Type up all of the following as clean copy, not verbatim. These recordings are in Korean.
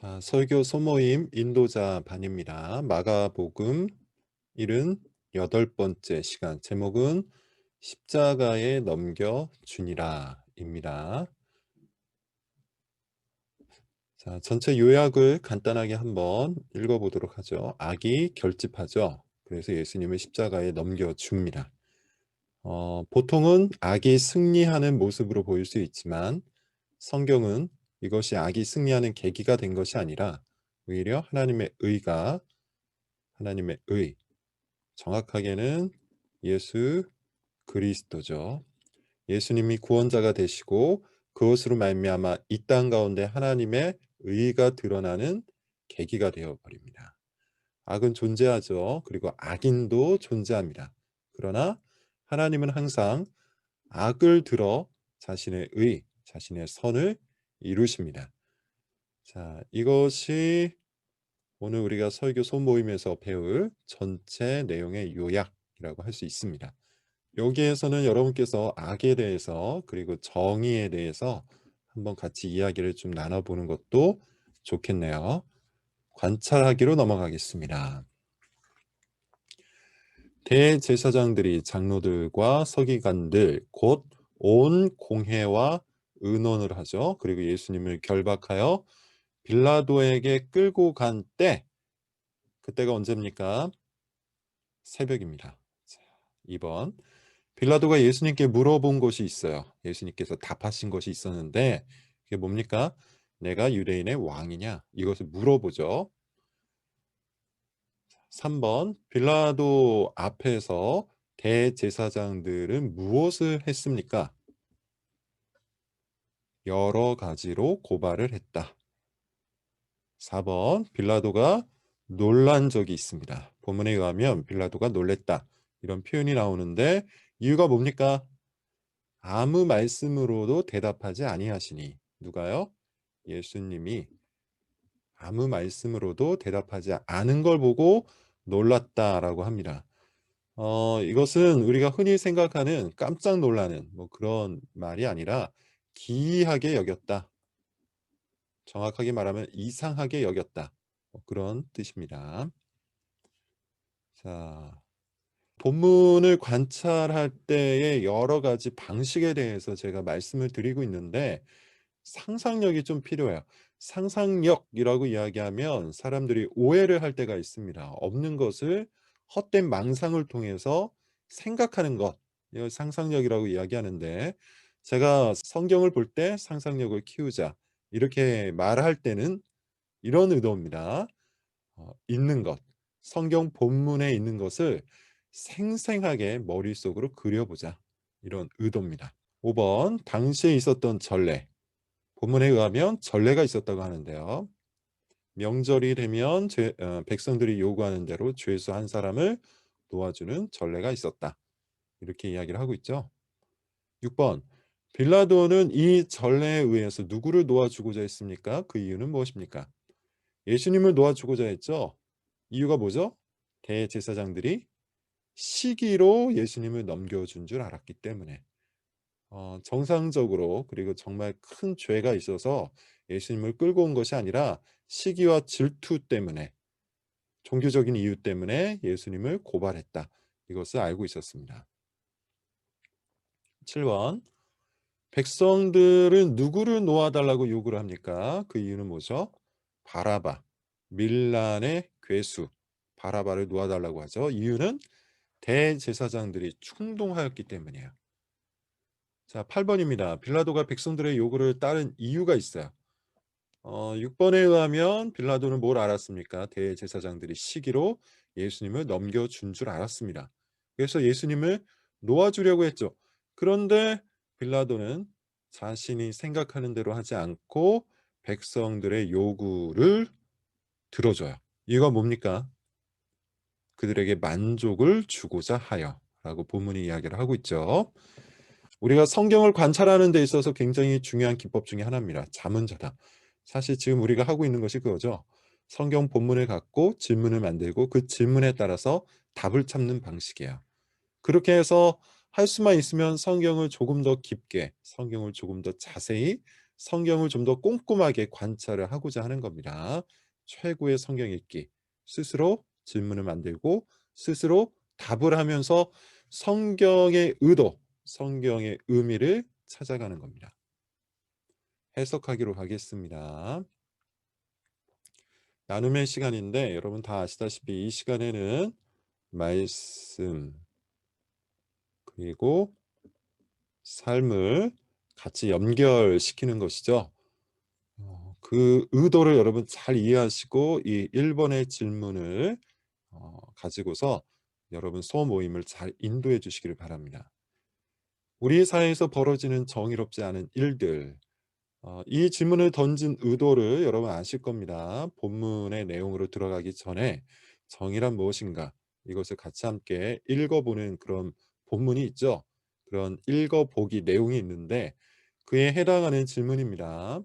자, 설교 소모임 인도자 반입니다. 마가복음 78번째 시간, 제목은 십자가에 넘겨 주니라입니다. 자, 전체 요약을 간단하게 한번 읽어보도록 하죠. 악이 결집하죠. 그래서 예수님을 십자가에 넘겨 줍니다. 보통은 악이 승리하는 모습으로 보일 수 있지만 성경은 이것이 악이 승리하는 계기가 된 것이 아니라 오히려 하나님의 의, 정확하게는 예수 그리스도죠. 예수님이 구원자가 되시고 그것으로 말미암아 이 땅 가운데 하나님의 의가 드러나는 계기가 되어 버립니다. 악은 존재하죠. 그리고 악인도 존재합니다. 그러나 하나님은 항상 악을 들어 자신의 의, 자신의 선을 이루십니다. 자, 이것이 오늘 우리가 설교 소모임에서 배울 전체 내용의 요약이라고 할 수 있습니다. 여기에서는 여러분께서 악에 대해서 그리고 정의에 대해서 한번 같이 이야기를 좀 나눠보는 것도 좋겠네요. 관찰하기로 넘어가겠습니다. 대제사장들이 장로들과 서기관들 곧 온 공회와 의논을 하죠. 그리고 예수님을 결박하여 빌라도에게 끌고 간 때, 그때가 언제입니까? 새벽입니다. 자, 2번. 빌라도가 예수님께 물어본 것이 있어요. 예수님께서 답하신 것이 있었는데 그게 뭡니까? 내가 유대인의 왕이냐? 이것을 물어보죠. 3번. 빌라도 앞에서 대제사장들은 무엇을 했습니까? 여러 가지로 고발을 했다. 4번. 빌라도가 놀란 적이 있습니다. 본문에 의하면 빌라도가 놀랬다, 이런 표현이 나오는데 이유가 뭡니까? 아무 말씀으로도 대답하지 아니하시니. 누가요? 예수님이 아무 말씀으로도 대답하지 않은 걸 보고 놀랐다라고 합니다. 이것은 우리가 흔히 생각하는 깜짝 놀라는 그런 말이 아니라 기이하게 여겼다. 정확하게 말하면 이상하게 여겼다. 그런 뜻입니다. 자, 본문을 관찰할 때의 여러 가지 방식에 대해서 제가 말씀을 드리고 있는데 상상력이 좀 필요해요. 상상력이라고 이야기하면 사람들이 오해를 할 때가 있습니다. 없는 것을 헛된 망상을 통해서 생각하는 것, 이걸 상상력이라고 이야기하는데, 제가 성경을 볼 때 상상력을 키우자 이렇게 말할 때는 이런 의도입니다. 있는 것, 성경 본문에 있는 것을 생생하게 머릿속으로 그려보자, 이런 의도입니다. 5번. 당시에 있었던 전례. 본문에 의하면 전례가 있었다고 하는데요. 명절이 되면 백성들이 요구하는 대로 죄수 한 사람을 놓아주는 전례가 있었다, 이렇게 이야기를 하고 있죠. 6번. 빌라도는 이 전례에 의해서 누구를 놓아주고자 했습니까? 그 이유는 무엇입니까? 예수님을 놓아주고자 했죠. 이유가 뭐죠? 대제사장들이 시기로 예수님을 넘겨준 줄 알았기 때문에. 정상적으로 그리고 정말 큰 죄가 있어서 예수님을 끌고 온 것이 아니라 시기와 질투 때문에, 종교적인 이유 때문에 예수님을 고발했다, 이것을 알고 있었습니다. 7번. 백성들은 누구를 놓아달라고 요구를 합니까? 그 이유는 뭐죠? 바라바, 밀란의 괴수 바라바를 놓아달라고 하죠. 이유는 대제사장들이 충동하였기 때문이에요. 자, 8번입니다. 빌라도가 백성들의 요구를 따른 이유가 있어요. 6번에 의하면 빌라도는 뭘 알았습니까? 대제사장들이 시기로 예수님을 넘겨준 줄 알았습니다. 그래서 예수님을 놓아주려고 했죠. 그런데 빌라도는 자신이 생각하는 대로 하지 않고 백성들의 요구를 들어줘요. 이유가 뭡니까? 그들에게 만족을 주고자 하여 라고 본문이 이야기를 하고 있죠. 우리가 성경을 관찰하는 데 있어서 굉장히 중요한 기법 중에 하나입니다. 자문자답. 사실 지금 우리가 하고 있는 것이 그거죠. 성경 본문을 갖고 질문을 만들고 그 질문에 따라서 답을 찾는 방식이에요. 그렇게 해서 할 수만 있으면 성경을 조금 더 깊게, 성경을 조금 더 자세히 성경을 좀 더 꼼꼼하게 관찰을 하고자 하는 겁니다. 최고의 성경 읽기. 스스로 질문을 만들고 스스로 답을 하면서 성경의 의도, 성경의 의미를 찾아가는 겁니다. 해석하기로 하겠습니다. 나눔의 시간인데 여러분 다 아시다시피 이 시간에는 말씀 그리고 삶을 같이 연결시키는 것이죠. 그 의도를 여러분 잘 이해하시고 이 1번의 질문을 가지고서 여러분 소모임을 잘 인도해 주시기를 바랍니다. 우리 사회에서 벌어지는 정의롭지 않은 일들, 이 질문을 던진 의도를 여러분 아실 겁니다. 본문의 내용으로 들어가기 전에 정의란 무엇인가 이것을 같이 함께 읽어보는 그런 본문이 있죠. 그런 읽어보기 내용이 있는데 그에 해당하는 질문입니다.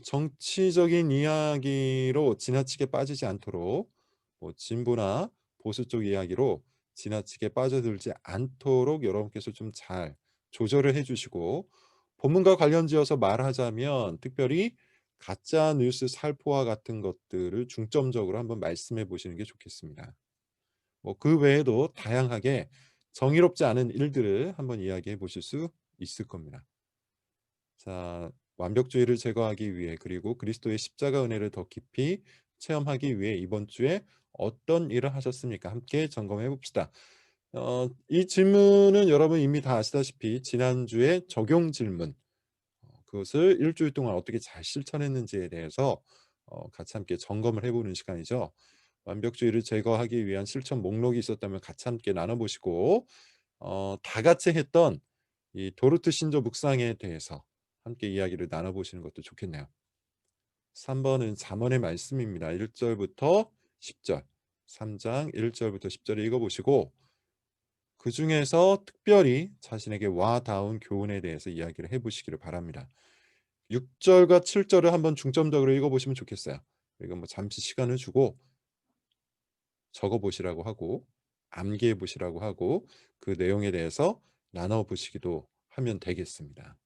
정치적인 이야기로 지나치게 빠지지 않도록 뭐 진보나 보수 쪽 이야기로 지나치게 빠져들지 않도록 여러분께서 좀 잘 조절을 해 주시고 본문과 관련지어서 말하자면 특별히 가짜 뉴스 살포와 같은 것들을 중점적으로 한번 말씀해 보시는 게 좋겠습니다. 뭐 그 외에도 다양하게 정의롭지 않은 일들을 한번 이야기해 보실 수 있을 겁니다. 자, 완벽주의를 제거하기 위해 그리고 그리스도의 십자가 은혜를 더 깊이 체험하기 위해 이번 주에 어떤 일을 하셨습니까? 함께 점검해 봅시다. 이 질문은 여러분 이미 다 아시다시피 지난주에 적용 질문, 그것을 일주일 동안 어떻게 잘 실천했는지에 대해서 같이 함께 점검을 해보는 시간이죠. 완벽주의를 제거하기 위한 실천 목록이 있었다면 같이 함께 나눠보시고 다 같이 했던 이 도르트 신조 묵상에 대해서 함께 이야기를 나눠보시는 것도 좋겠네요. 3번은 잠언의 말씀입니다. 1절부터 10절 3장 1절부터 10절을 읽어보시고 그 중에서 특별히 자신에게 와닿은 교훈에 대해서 이야기를 해보시기를 바랍니다. 6절과 7절을 한번 중점적으로 읽어보시면 좋겠어요. 그리고 뭐 잠시 시간을 주고 적어보시라고 하고 암기해 보시라고 하고 그 내용에 대해서 나눠보시기도 하면 되겠습니다.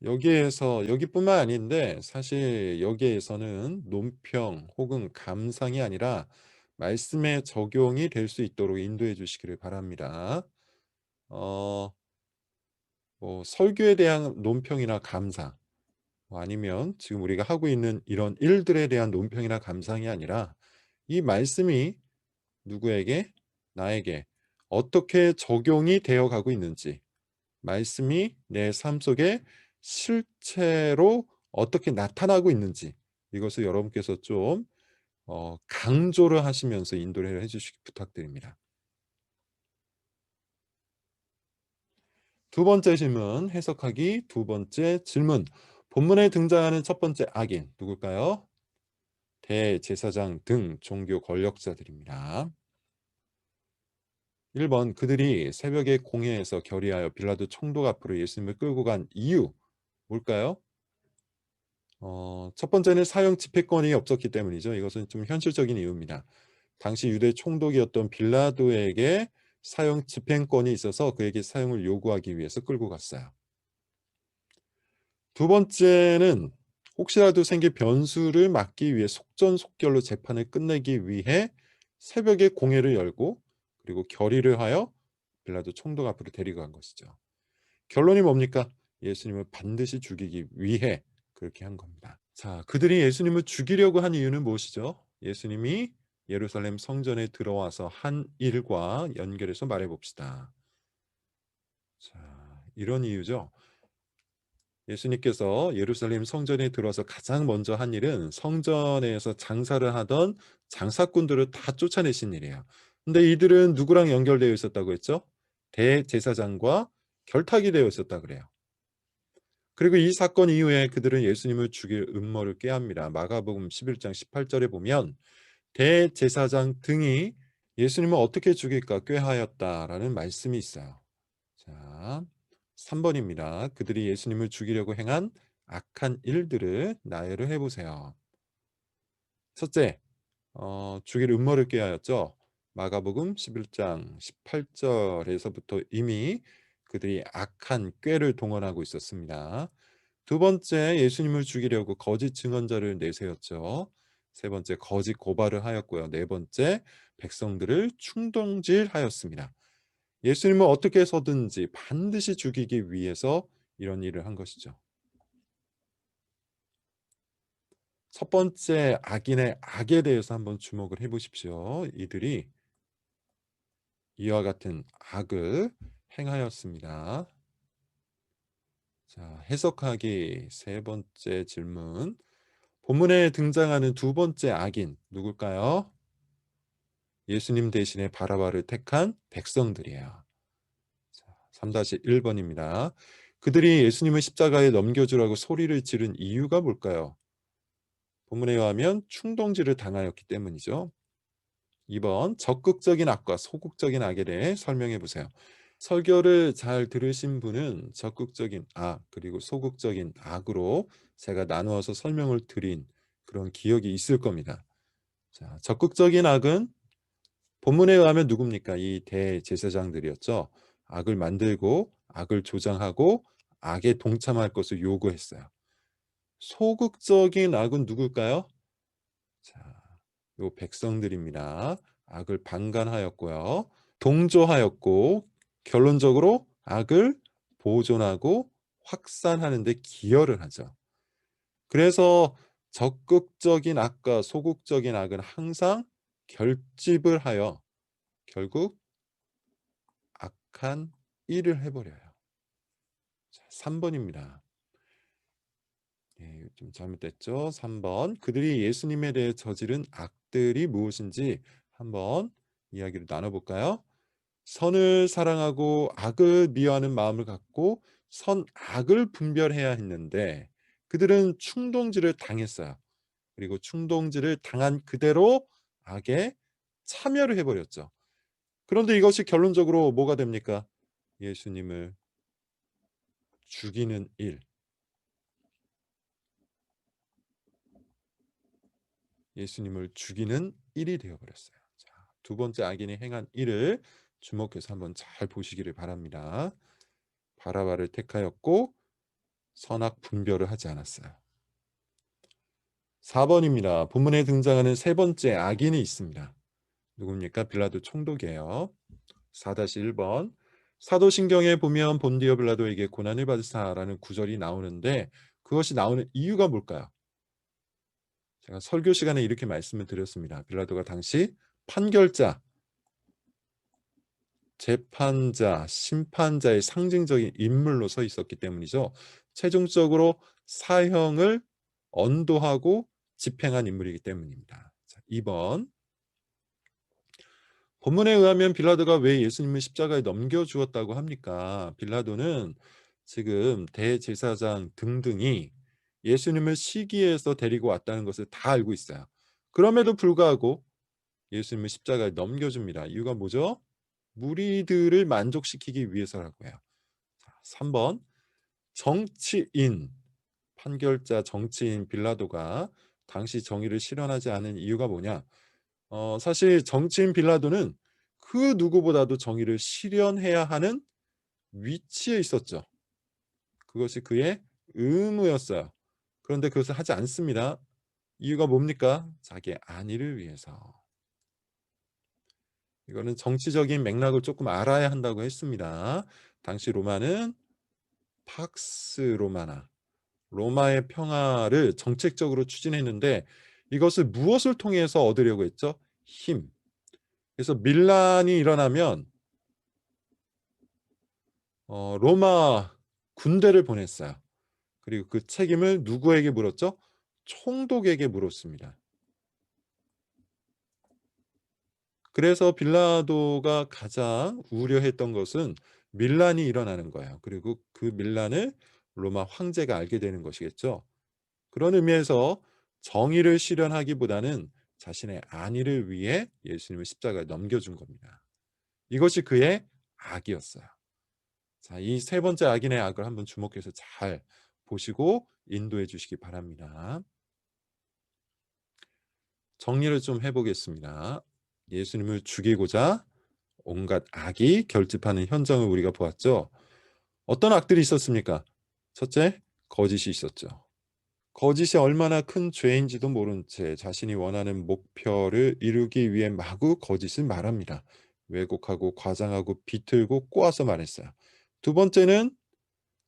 여기에서 여기뿐만 아닌데 사실 여기에서는 논평 혹은 감상이 아니라 말씀의 적용이 될 수 있도록 인도해 주시기를 바랍니다. 어 뭐 설교에 대한 논평이나 감상 뭐 아니면 지금 우리가 하고 있는 이런 일들에 대한 논평이나 감상이 아니라 이 말씀이 누구에게 나에게 어떻게 적용이 되어 가고 있는지 말씀이 내 삶 속에 실체로 어떻게 나타나고 있는지 이것을 여러분께서 좀 강조를 하시면서 인도를 해 주시기 부탁드립니다. 두 번째 질문 해석하기 두 번째 질문. 본문에 등장하는 첫 번째 악인 누굴까요? 대제사장 등 종교 권력자들입니다. 1번 그들이 새벽에 공회에서 결의하여 빌라도 총독 앞으로 예수님을 끌고 간 이유 뭘까요? 첫 번째는 사형 집행권이 없었기 때문이죠. 이것은 좀 현실적인 이유입니다. 당시 유대 총독이었던 빌라도에게 사형 집행권이 있어서 그에게 사형을 요구하기 위해서 끌고 갔어요. 두 번째는 혹시라도 생길 변수를 막기 위해 속전속결로 재판을 끝내기 위해 새벽에 공회를 열고 그리고 결의를 하여 빌라도 총독 앞으로 데리고 간 것이죠. 결론이 뭡니까? 예수님을 반드시 죽이기 위해 그렇게 한 겁니다. 자, 그들이 예수님을 죽이려고 한 이유는 무엇이죠? 예수님이 예루살렘 성전에 들어와서 한 일과 연결해서 말해 봅시다. 자, 이런 이유죠. 예수님께서 예루살렘 성전에 들어와서 가장 먼저 한 일은 성전에서 장사를 하던 장사꾼들을 다 쫓아내신 일이에요. 근데 이들은 누구랑 연결되어 있었다고 했죠? 대제사장과 결탁이 되어 있었다 그래요. 그리고 이 사건 이후에 그들은 예수님을 죽일 음모를 꾀합니다. 마가복음 11장 18절에 보면 대제사장 등이 예수님을 어떻게 죽일까 꾀하였다라는 말씀이 있어요. 자, 3번입니다. 그들이 예수님을 죽이려고 행한 악한 일들을 나열을 해보세요. 첫째, 죽일 음모를 꾀하였죠. 마가복음 11장 18절에서부터 이미 그들이 악한 꾀를 동원하고 있었습니다. 두 번째, 예수님을 죽이려고 거짓 증언자를 내세웠죠. 세 번째, 거짓 고발을 하였고요. 네 번째, 백성들을 충동질하였습니다. 예수님을 어떻게 해서든지 반드시 죽이기 위해서 이런 일을 한 것이죠. 첫 번째, 악인의 악에 대해서 한번 주목을 해 보십시오. 이들이 이와 같은 악을 행하였습니다. 자, 해석하기 세 번째 질문. 본문에 등장하는 두 번째 악인 누굴까요? 예수님 대신에 바라바를 택한 백성들이에요. 자, 3-1번입니다. 그들이 예수님을 십자가에 넘겨주라고 소리를 지른 이유가 뭘까요? 본문에 의하면 충동질을 당하였기 때문이죠. 2번, 적극적인 악과 소극적인 악에 대해 설명해 보세요. 설교를 잘 들으신 분은 적극적인 악 그리고 소극적인 악으로 제가 나누어서 설명을 드린 그런 기억이 있을 겁니다. 자, 적극적인 악은 본문에 의하면 누굽니까? 이 대제사장들이었죠. 악을 만들고 악을 조장하고 악에 동참할 것을 요구했어요. 소극적인 악은 누굴까요? 자, 요 백성들입니다. 악을 방관하였고요. 동조하였고 결론적으로 악을 보존하고 확산하는 데 기여를 하죠. 그래서 적극적인 악과 소극적인 악은 항상 결집을 하여 결국 악한 일을 해버려요. 자, 3번입니다. 예, 좀 잘못됐죠. 3번. 그들이 예수님에 대해 저지른 악들이 무엇인지 한번 이야기를 나눠볼까요? 선을 사랑하고 악을 미워하는 마음을 갖고 선악을 분별해야 했는데 그들은 충동질을 당했어요. 그리고 충동질을 당한 그대로 악에 참여를 해버렸죠. 그런데 이것이 결론적으로 뭐가 됩니까? 예수님을 죽이는 일, 예수님을 죽이는 일이 되어버렸어요. 자, 두 번째 악인이 행한 일을 주목해서 한번 잘 보시기를 바랍니다. 바라바를 택하였고 선악 분별을 하지 않았어요. 4번입니다. 본문에 등장하는 세 번째 악인이 있습니다. 누굽니까? 빌라도 총독이에요. 4-1번. 사도신경에 보면 본디오 빌라도에게 고난을 받으사라는 구절이 나오는데 그것이 나오는 이유가 뭘까요? 제가 설교 시간에 이렇게 말씀을 드렸습니다. 빌라도가 당시 판결자, 재판자, 심판자의 상징적인 인물로 서 있었기 때문이죠. 최종적으로 사형을 언도하고 집행한 인물이기 때문입니다. 자, 2번. 본문에 의하면 빌라도가 왜 예수님을 십자가에 넘겨주었다고 합니까? 빌라도는 지금 대제사장 등등이 예수님을 시기에서 데리고 왔다는 것을 다 알고 있어요. 그럼에도 불구하고 예수님을 십자가에 넘겨줍니다. 이유가 뭐죠? 무리들을 만족시키기 위해서라고요. 3번. 정치인, 판결자 정치인 빌라도가 당시 정의를 실현하지 않은 이유가 뭐냐? 사실 정치인 빌라도는 그 누구보다도 정의를 실현해야 하는 위치에 있었죠. 그것이 그의 의무였어요. 그런데 그것을 하지 않습니다. 이유가 뭡니까? 자기의 안위를 위해서. 이거는 정치적인 맥락을 조금 알아야 한다고 했습니다. 당시 로마는 팍스 로마나 로마의 평화를 정책적으로 추진했는데 이것을 무엇을 통해서 얻으려고 했죠? 힘. 그래서 밀란이 일어나면 로마 군대를 보냈어요. 그리고 그 책임을 누구에게 물었죠? 총독에게 물었습니다. 그래서 빌라도가 가장 우려했던 것은 밀란이 일어나는 거예요. 그리고 그 밀란을 로마 황제가 알게 되는 것이겠죠. 그런 의미에서 정의를 실현하기보다는 자신의 안위를 위해 예수님을 십자가에 넘겨준 겁니다. 이것이 그의 악이었어요. 자, 이 세 번째 악인의 악을 한번 주목해서 잘 보시고 인도해 주시기 바랍니다. 정리를 좀 해보겠습니다. 예수님을 죽이고자 온갖 악이 결집하는 현장을 우리가 보았죠. 어떤 악들이 있었습니까? 첫째, 거짓이 있었죠. 거짓이 얼마나 큰 죄인지도 모른 채 자신이 원하는 목표를 이루기 위해 마구 거짓을 말합니다. 왜곡하고 과장하고 비틀고 꼬아서 말했어요. 두 번째는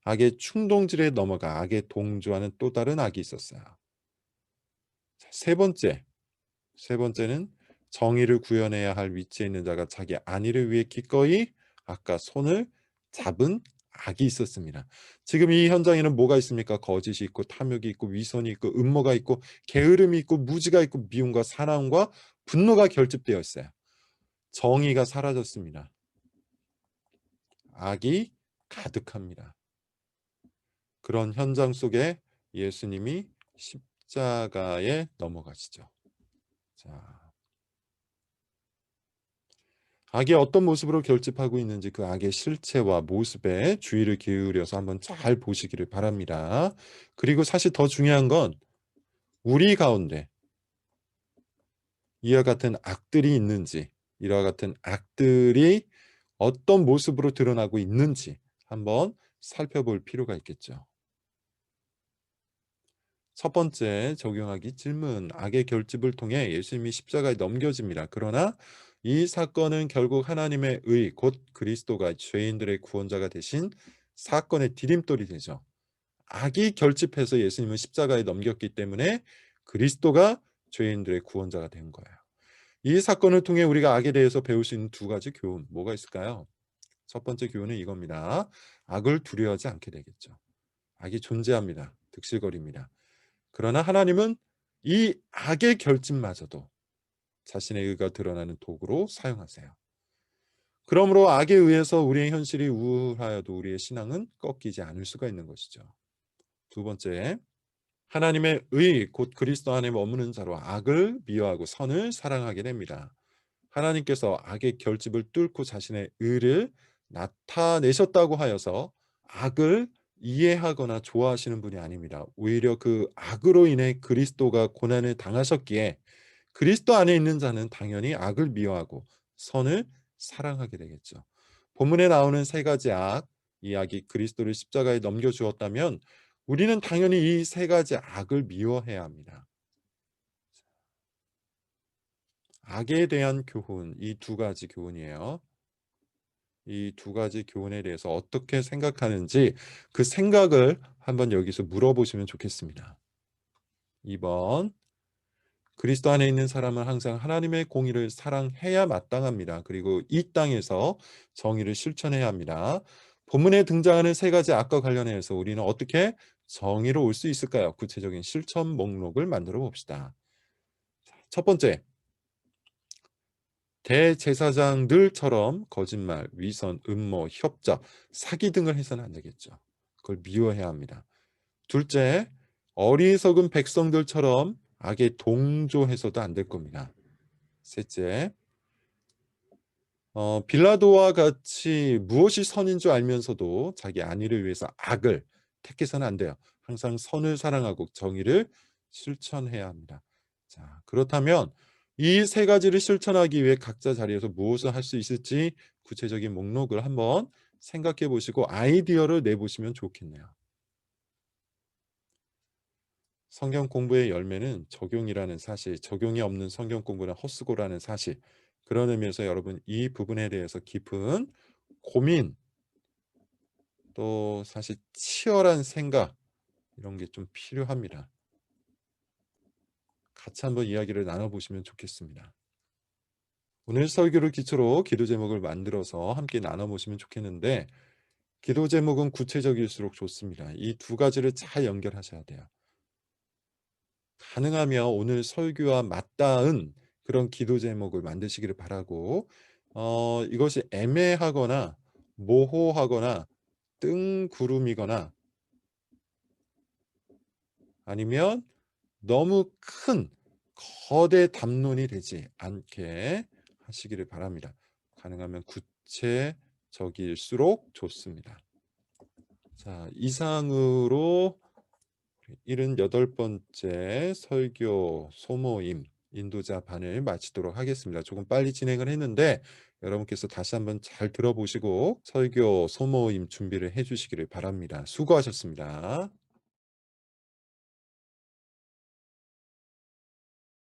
악의 충동질에 넘어가 악에 동조하는 또 다른 악이 있었어요. 자, 세 번째는 정의를 구현해야 할 위치에 있는 자가 자기 안위를 위해 기꺼이 악과 손을 잡은 악이 있었습니다. 지금 이 현장에는 뭐가 있습니까? 거짓이 있고 탐욕이 있고 위선이 있고 음모가 있고 게으름이 있고 무지가 있고 미움과 사나움과 분노가 결집되어 있어요. 정의가 사라졌습니다. 악이 가득합니다. 그런 현장 속에 예수님이 십자가에 넘어가시죠. 자, 악이 어떤 모습으로 결집하고 있는지 그 악의 실체와 모습에 주의를 기울여서 한번 잘 보시기를 바랍니다. 그리고 사실 더 중요한 건 우리 가운데 이와 같은 악들이 있는지, 이와 같은 악들이 어떤 모습으로 드러나고 있는지 한번 살펴볼 필요가 있겠죠. 첫 번째 적용하기 질문. 악의 결집을 통해 예수님이 십자가에 넘겨집니다. 그러나 이 사건은 결국 하나님의 의, 곧 그리스도가 죄인들의 구원자가 되신 사건의 디딤돌이 되죠. 악이 결집해서 예수님을 십자가에 넘겼기 때문에 그리스도가 죄인들의 구원자가 된 거예요. 이 사건을 통해 우리가 악에 대해서 배울 수 있는 두 가지 교훈, 뭐가 있을까요? 첫 번째 교훈은 이겁니다. 악을 두려워하지 않게 되겠죠. 악이 존재합니다. 득실거립니다. 그러나 하나님은 이 악의 결집마저도 자신의 의가 드러나는 도구로 사용하세요. 그러므로 악에 의해서 우리의 현실이 우울하여도 우리의 신앙은 꺾이지 않을 수가 있는 것이죠. 두 번째, 하나님의 의, 곧 그리스도 안에 머무는 자로 악을 미워하고 선을 사랑하게 됩니다. 하나님께서 악의 결집을 뚫고 자신의 의를 나타내셨다고 하여서 악을 이해하거나 좋아하시는 분이 아닙니다. 오히려 그 악으로 인해 그리스도가 고난을 당하셨기에 그리스도 안에 있는 자는 당연히 악을 미워하고 선을 사랑하게 되겠죠. 본문에 나오는 세 가지 악, 이 악이 그리스도를 십자가에 넘겨주었다면 우리는 당연히 이 세 가지 악을 미워해야 합니다. 악에 대한 교훈, 이 두 가지 교훈이에요. 이 두 가지 교훈에 대해서 어떻게 생각하는지 그 생각을 한번 여기서 물어보시면 좋겠습니다. 2번, 그리스도 안에 있는 사람은 항상 하나님의 공의를 사랑해야 마땅합니다. 그리고 이 땅에서 정의를 실천해야 합니다. 본문에 등장하는 세 가지 악과 관련해서 우리는 어떻게 정의로 올 수 있을까요? 구체적인 실천 목록을 만들어 봅시다. 첫 번째, 대제사장들처럼 거짓말, 위선, 음모, 협잡, 사기 등을 해서는 안 되겠죠. 그걸 미워해야 합니다. 둘째, 어리석은 백성들처럼 악에 동조해서도 안 될 겁니다. 셋째, 빌라도와 같이 무엇이 선인 줄 알면서도 자기 안위를 위해서 악을 택해서는 안 돼요. 항상 선을 사랑하고 정의를 실천해야 합니다. 자, 그렇다면 이 세 가지를 실천하기 위해 각자 자리에서 무엇을 할 수 있을지 구체적인 목록을 한번 생각해 보시고 아이디어를 내보시면 좋겠네요. 성경 공부의 열매는 적용이라는 사실, 적용이 없는 성경 공부는 헛수고라는 사실. 그런 의미에서 여러분 이 부분에 대해서 깊은 고민, 또 사실 치열한 생각, 이런 게 좀 필요합니다. 같이 한번 이야기를 나눠보시면 좋겠습니다. 오늘 설교를 기초로 기도 제목을 만들어서 함께 나눠보시면 좋겠는데, 기도 제목은 구체적일수록 좋습니다. 이 두 가지를 잘 연결하셔야 돼요. 가능하면 오늘 설교와 맞닿은 그런 기도 제목을 만드시기를 바라고, 이것이 애매하거나 모호하거나 뜬구름이거나 아니면 너무 큰 거대 담론이 되지 않게 하시기를 바랍니다. 가능하면 구체적일수록 좋습니다. 자, 이상으로 78번째 설교 소모임 인도자 반을 마치도록 하겠습니다. 조금 빨리 진행을 했는데 여러분께서 다시 한번 잘 들어보시고 설교 소모임 준비를 해 주시기를 바랍니다. 수고하셨습니다.